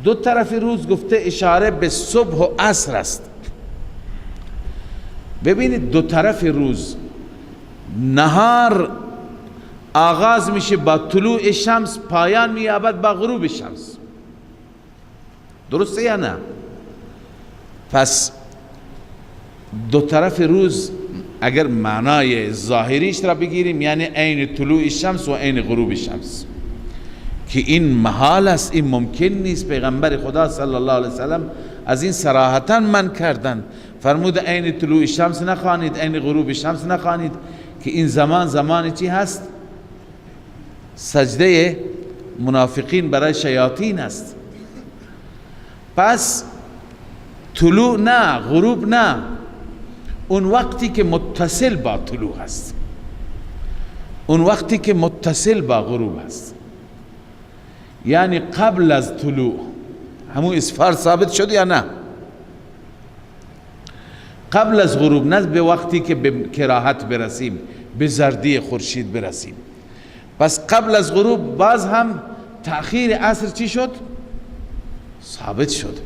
2 طرف روز گفته اشاره به صبح و عصر است. ببینید 2 طرف روز، نهار آغاز میشه با طلوع شمس، پایان مییابد با غروب شمس، درسته یا نه؟ پس 2 طرف روز اگر معنای ظاهریش را بگیریم یعنی عین طلوع شمس و عین غروب شمس، که این محال است، این ممکن نیست. پیغمبر خدا صلی الله علیه وسلم از این صراحتا من کردن، فرمود عین طلوع شمس نخوانید، عین غروب شمس نخوانید، که این زمان چی هست؟ سجده منافقین برای شیاطین است. پس طلوع نه، غروب نه، اون وقتی که متصل با طلوع هست، اون وقتی که متصل با غروب هست، یعنی قبل از طلوع. همون اسفار ثابت شد یا نه؟ قبل از غروب، نه به وقتی که به کراهت برسیم، به زردی خورشید برسیم. پس قبل از غروب باز هم تأخیر عصر چی شد؟ ثابت شد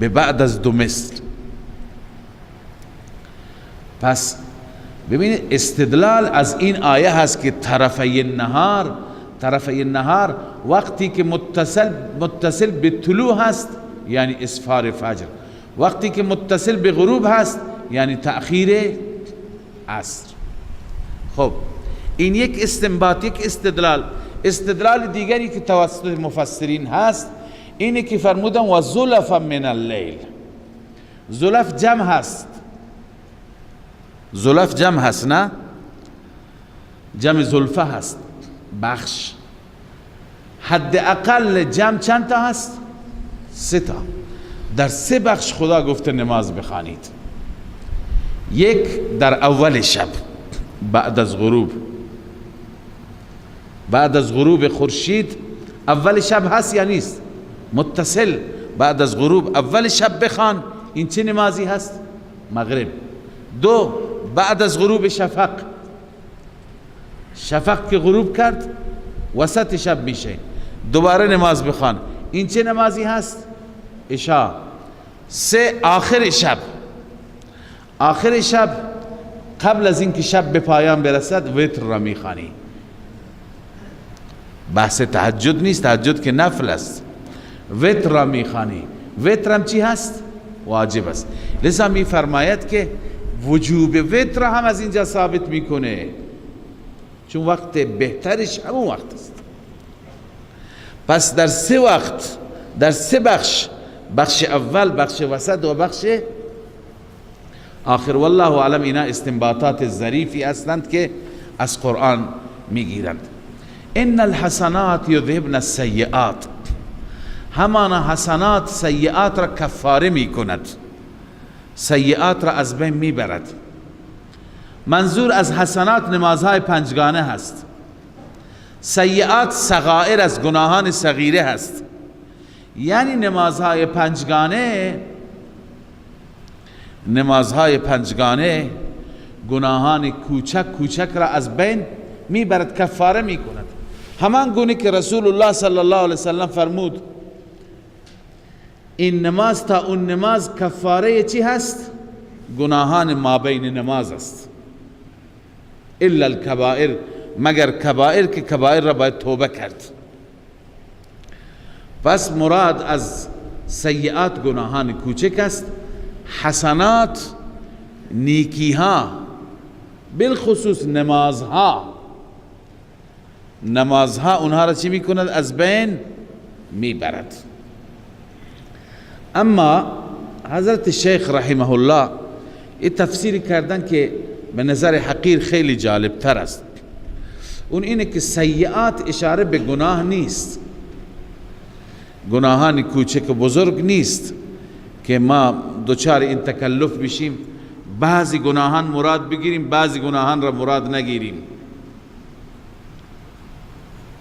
به بعد از 2 مثل. پس ببینید استدلال از این آیه هست که طرفی النهار وقتی که متصل به طلوع هست یعنی اسفار فجر، وقتی که متصل به غروب هست یعنی تأخیر عصر. خب این یک استنباط، یک استدلال دیگری که توسط مفسرین هست اینه که فرمودن و زلفا من اللیل. زلف جمع هست، زلف جمع هست، نه جمع زلفه هست، بخش. حد اقل جمع چند تا هست؟ 3 تا. در 3 بخش خدا گفته نماز بخوانید. یک در اول شب بعد از غروب، بعد از غروب خورشید اول شب هست یا نیست؟ متصل بعد از غروب اول شب بخوان. این چه نمازی هست؟ مغرب. 2 بعد از غروب شفق، شفق که غروب کرد وسط شب میشه، دوباره نماز بخوان. این چه نمازی هست؟ عشاء. 3 آخر شب. آخر شب قبل از اینکه شب به پایان برسد وتر را میخوانی. بحث تهجد نیست، تهجد که نفل است. وتر را میخوانی. وتر هم چی هست؟ واجب است. لذا میفرماید که وجوب وتر هم از اینجا ثابت میکنه، چون وقت بهترش همون وقت است. پس در 3 وقت، در 3 بخش، بخش اول، بخش وسط و بخش آخر. والله اعلم اینا استنباطات ظریفی هستند که از قرآن میگیرند. ان الحسنات یذهبن السیئات. همانا حسنات سیئات را کفاره می کند، سیئات را از بین می برد. منظور از حسنات نمازهای پنجگانه هست، سیئات صغائر از گناهان صغیره هست. یعنی نمازهای پنجگانه گناهان کوچک کوچک را از بین میبرد، کفاره میکند. همان گونه که رسول الله صلی الله علیه وسلم فرمود این نماز تا اون نماز کفاره چی هست؟ گناهان ما بین نماز است، الا الکبائر، مگر کبائر که کبائر را باید توبه کرد. پس مراد از سیئات گناهان کوچک است، حسنات نیکیها، بالخصوص نمازها اونها را چی میکند؟ از بین میبرد. اما حضرت شیخ رحمه الله این تفسیری کردن که به نظر حقیر خیلی جالب تر است. اون اینه که سیئات اشاره به گناه نیست، گناهان کوچک و بزرگ نیست که ما دوچار این تکلف بشیم بعضی گناهان مراد بگیریم بعضی گناهان را مراد نگیریم.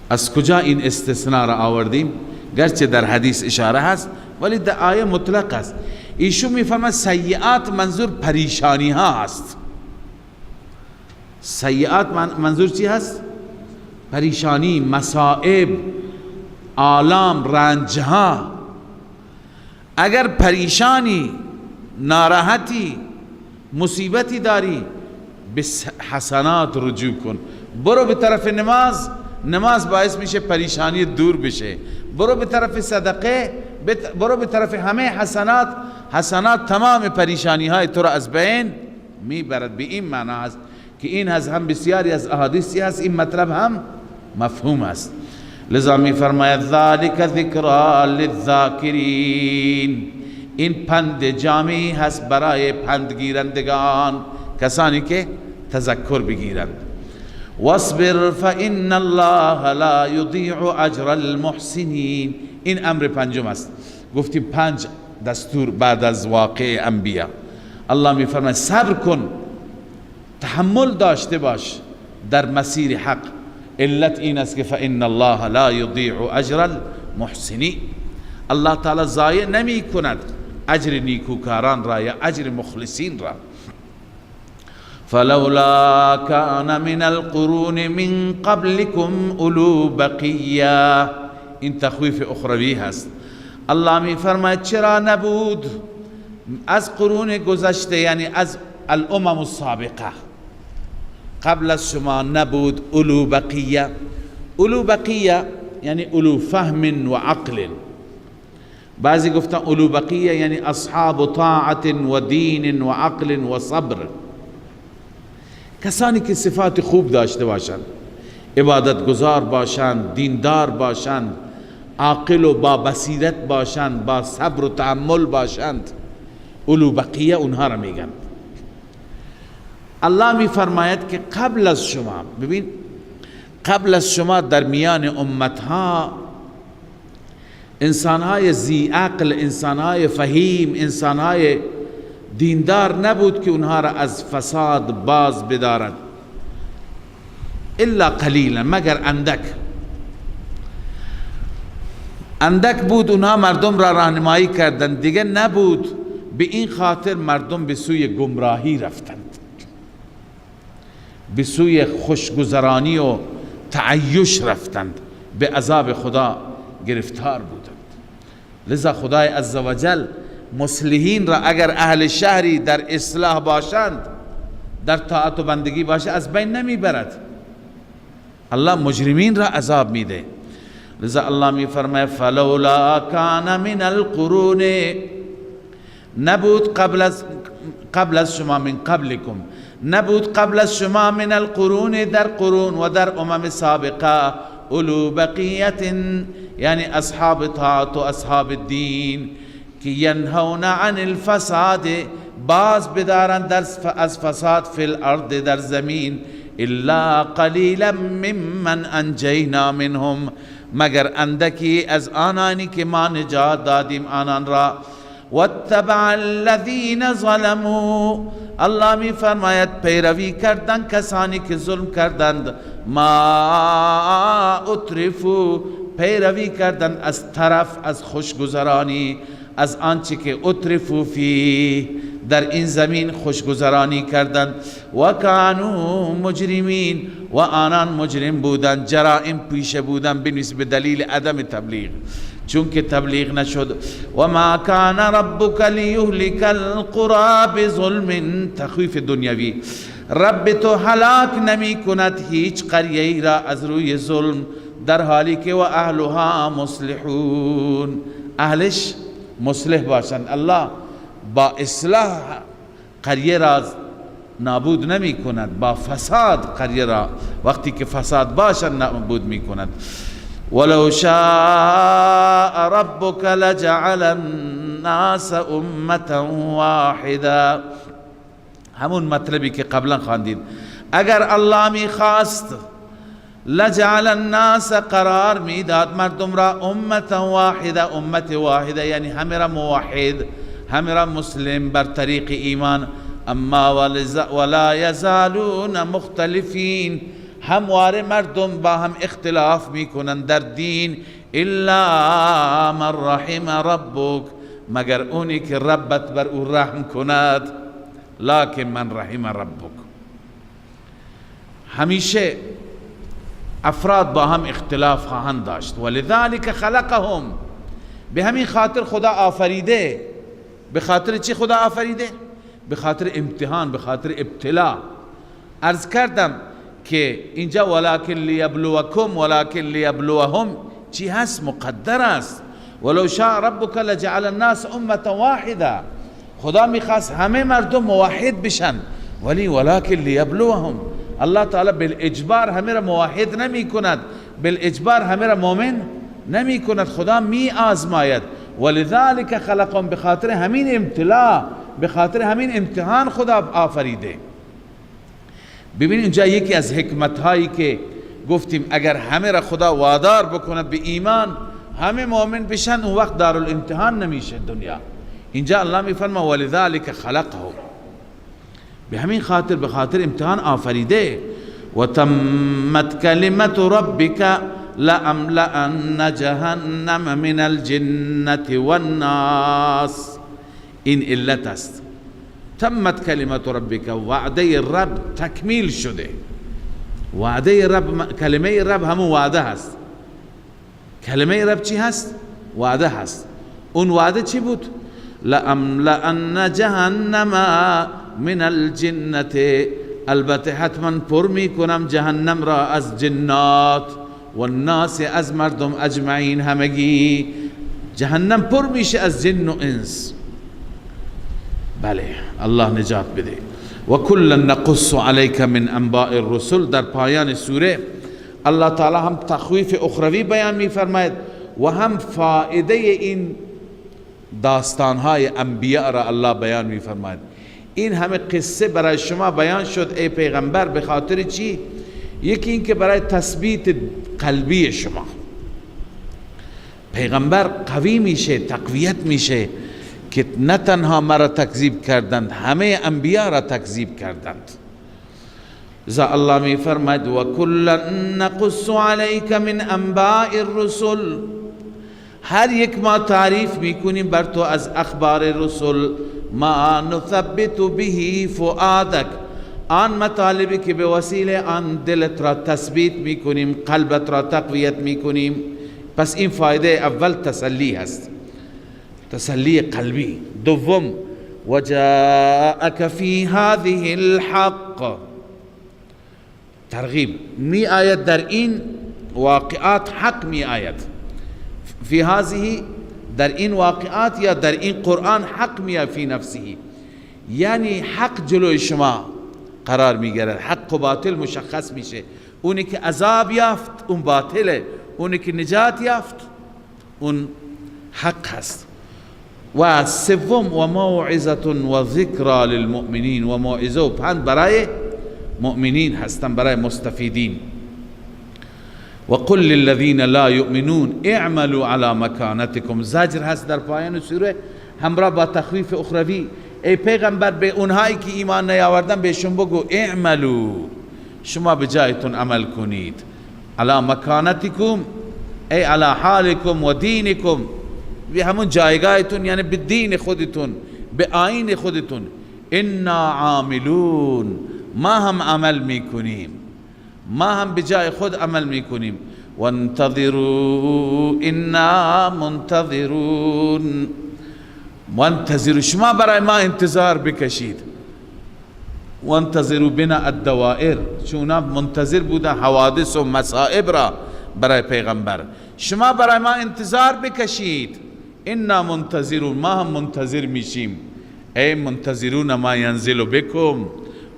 از کجا این استثناء را آوردیم؟ گرچه در حدیث اشاره هست ولی در آیه مطلق است. ایشون میفرماید سیئات منظور پریشانی ها هست. سیئات منظور چی هست؟ پریشانی، مصائب، آلام، رنج ها. اگر پریشانی، ناراحتی، مصیبتی داری، به حسنات رجوع کن. برو به طرف نماز باعث میشه پریشانی دور بشه. برو به طرف صدقه، برو به طرف همه حسنات تمام پریشانی های تو را از بین میبرد. به این معنی است که این هم بسیاری از احادیثی هست، این مطلب هم مفهوم است. لذا می فرماید ذالک ذکری للذاکرین، این پند جامعی هست برای پندگیرندگان، کسانی که تذکر بگیرند. واصبر فإن الله لا یضیع اجر المحسنین، این امر پنجم است. گفتیم 5 دستور بعد از واقع انبیا. الله می فرماید صبر کن، تحمل داشته باش در مسیر حق. علت این است که فإن الله لا یضیع اجر المحسنین، الله تعالی ضایع نمی کند اجر نیکوکاران را یا اجر مخلصین را. فلولا کان من القرون من قبلكم اولو بقیه، این تخویف اخروی هست. الله می فرماید چرا نبود از قرون گذشته، یعنی از الامم السابقه قبل از شما نبود اولو بقیه. اولو بقیه یعنی اولو فهم و عقل. بعضی گفتن اولو بقیه یعنی اصحاب طاعت و دین و عقل و صبر، کسانی که صفات خوب داشته باشند، عبادت گزار باشند، دیندار باشند، عاقل و با بصیرت باشند، با صبر و تحمل باشند، اولو بقیه اونها را میگن. الله می فرماید که قبل از شما، ببین قبل از شما در میان امتها انسانهای ذی عقل، انسانهای فهیم، انسانهای دیندار نبود که اونها را از فساد باز بدارد، الا قلیلا، مگر اندک بود اونها مردم را راهنمایی کردند، دیگه نبود. به این خاطر مردم به سوی گمراهی رفتند، به سوی خوشگذرانی و تعیش رفتند، به عذاب خدا گرفتار بودند. لذا خدای عزوجل مصلحین را اگر اهل شهری در اصلاح باشند، در طاعت و بندگی باشه، از بین نمی برد. الله مجرمین را عذاب میده. لذا الله می فرماید فلولا کان من القرون، نبود قبل از شما، من قبلکم، نبود قبل از شما، من القرون، در قرون و در امم سابقه، اولو بقیت یعنی اصحاب طاعت و اصحاب الدین، که ینهون عن الفساد، باز بدارند از فساد، فی الارض، در زمین، الا قلیلا ممن انجینا منهم، مگر اندکی از آنانی که ما نجات دادیم آنان را. واتبع الذین ظلموا، الله می فرماید پیروی کردند کسانی که ظلم کردند، ما اترفوا، پیروی کردند از طرف از خوشگذرانی، از آنچه که اترفوا فی، در این زمین خوشگذرانی کردند. و کانوا مجرمین، و آنان مجرم بودند، جرائم پیشه بودند به دلیل عدم تبلیغ، چون که تبلیغ نشد. و ما کان ربک لیهلک القرى بظلم، تخویف دنیوی، رب تو هلاک نمی کند هیچ قریه را از روی ظلم، در حالی که و اهلها مصلحون، اهلش مصلح باشند. الله با اصلاح قریه را نابود نمی کند، با فساد قریه را وقتی که فساد باشد نابود می کند. ولو شاء ربك لجعل الناس امة واحده، همون مطلبی که قبلا خواندید، اگر الله می خواست لجعل الناس، قرار میداد مردم را امة واحده، امت واحده یعنی همه را موحد، همه را مسلم بر طریق ایمان. اما ولا یزالون مختلفین، همواره مردم با هم اختلاف میکنند در دین. الا من رحم ربک، مگر اونی که ربت بر او رحم کند. لکن من رحم ربک، همیشه افراد با هم اختلاف خواهند داشت. ولذلك خلقهم، به همین خاطر خدا آفریده. به خاطر چی خدا آفریده؟ به خاطر امتحان، به خاطر ابتلا. عرض کردم که اینجا ولکن لیبلوکم، ولکن لیبلوهم چی هست؟ مقدر است. ولو شاء ربک لجعل الناس امة واحده، خدا میخواست همه مردم موحد بشن، ولی ولکن لیبلوهم، الله تعالی بالاجبار همه را موحد نمی کند، بالاجبار همه را مؤمن نمی کند، خدا می آزماید. ولذلك خلقهم، به خاطر همین ابتلا، به خاطر همین امتحان خدا آفریده. ببین اینجا یکی از حکمت هایی که گفتیم اگر همه را خدا وادار بکند به ایمان، همه مؤمن بشن، اون وقت دارالامتحان نمیشه دنیا. اینجا الله میفرما ولذلك خلقهم، به همین خاطر، به خاطر امتحان آفریده. و تمت کلمت ربک لأملأن جهنم من الجنة والناس، این علت است. تمت کلمت ربک، وعده رب تکمیل شده. وعده رب، کلمه رب همون وعده هست. کلمه رب چی هست؟ وعده هست. اون وعده چی بود؟ لأملأن جهنم من الجنة، البته حتما پر می کنم جهنم را از جنات، و الناس از مردم اجمعین، همگی جهنم پر میشه از جن و انس. بله الله نجات بده. و کلا نقص علیک من انباء الرسل، در پایان سوره الله تعالی هم تخویف اخروی بیان می فرماید و هم فائده این داستانهای انبیاء را الله بیان می فرماید. این همه قصه برای شما بیان شد ای پیغمبر، به خاطر چی؟ یکی این که برای تثبیت قلبی شما، پیغمبر قوی میشه، تقویت میشه که نه تنها مرا تکذیب کردند، همه انبیاء را تکذیب کردند. ذا الله می فرماید و کلا نقص علیک من انباء الرسل، هر یک ما تعریف میکنیم بر تو از اخبار رسل. ما نثبت به فؤادک، آن مطالبی که به وسیله آن دلت را تثبیت میکنیم، قلبت را تقویت میکنیم. پس این فایده اول تسلی هست، تسلی قلبی. دوم وجاءک فی هذه الحق، ترغیب می آید در این واقعات، حق می آید. فی هذه، در این واقعات یا در این قرآن حق می آید. فی نفسه یعنی حق جلوی شما قرار می گیرد، حق و باطل مشخص میشه. اونی که عذاب یافت اون باطله، اونی که نجات یافت اون حق هست. و سوم و موعظه و ذکر للمؤمنین، و موعظه و پند برای مؤمنین هستن، برای مستفیدین. وقل للذین لا یؤمنون اعملوا على مکانتکم. زجر هست در پایان سوره همراه با تخویف اخروی. ای پیغمبر به اونهایی که ایمان نیاوردن بهشون بگو اعملوا، شما به جایتون عمل کنید. على مکانتکم ای على حالکم و دینکم، به همون جایگاهتون، یعنی به دین خودتون، به آیین خودتون. انا عاملون، ما هم عمل میکنیم، ما هم به جای خود عمل میکنیم. وانتظروا انا منتظرون، وانتظروا، شما برای ما انتظار بکشید. وانتظروا بنا الدوائر، چون منتظر بودن حوادث و مصائب را برای پیغمبر. شما برای ما انتظار بکشید. انا منتظرون، ما هم منتظر میشیم. ای منتظرون ما ینزل بکم،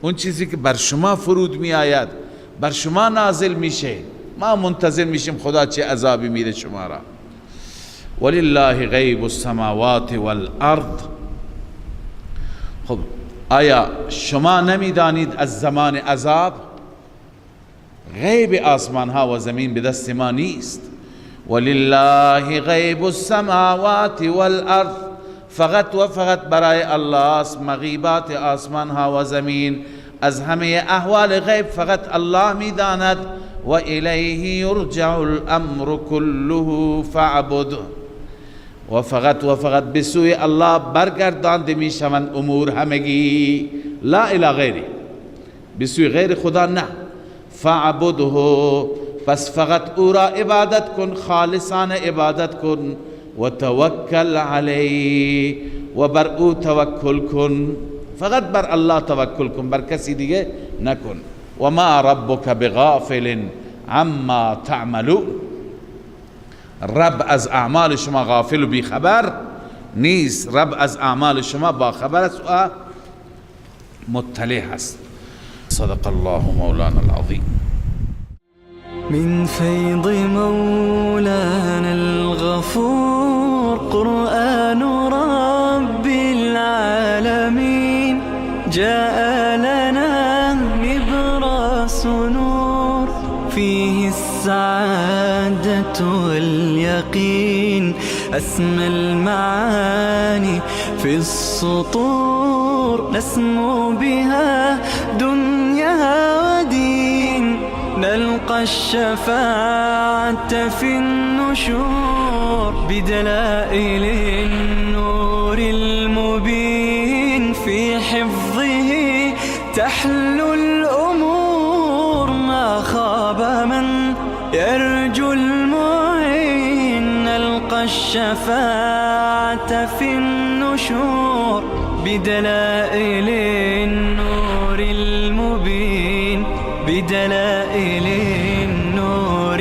اون چیزی که بر شما فرود می آید، بر شما نازل میشه، ما منتظر میشیم خدا چه عذابی میده شما را. ولله غیب السماوات والارض. خب آیا شما نمیدانید از زمان عذاب؟ غیب آسمان ها و زمین به دست ما نیست. ولله غیب السماوات والارض، فقط و فقط برای الله است مغیبات آسمان ها و زمین. از همه احوال غیب فقط الله میداند. و الیه یرجع الامر کله فاعبده، و فقط به سوی الله برگردانده میشوند امور همگی، لا الی غیره، به سوی غیر خدا نه. فاعبده، پس فقط او را عبادت کن، خالصانه عبادت کن. و توکل علیه، و بر او توکل کن، فقط بر الله توکل کن، بر کسی دیگه نکن. و ما ربک بغافل عما تعملون، رب از اعمال شما غافل و بیخبر نیست، رب از اعمال شما با خبر است و مطلع هست. صدق الله مولانا العظیم. من فيض مولانا الغفور قرآن رب العالمين، جاء لنا نبراس نور فيه السعادة واليقين، أسمى المعاني في السطور، نسمو بها دنيا ودين، نلقى الشفاعة في النشور بدلائل النور المبين، في حفظه تحلو الأمور، ما خاب من يرجو المعين، نلقى الشفاعة في النشور بدلائل النور المبين، بدلائل النور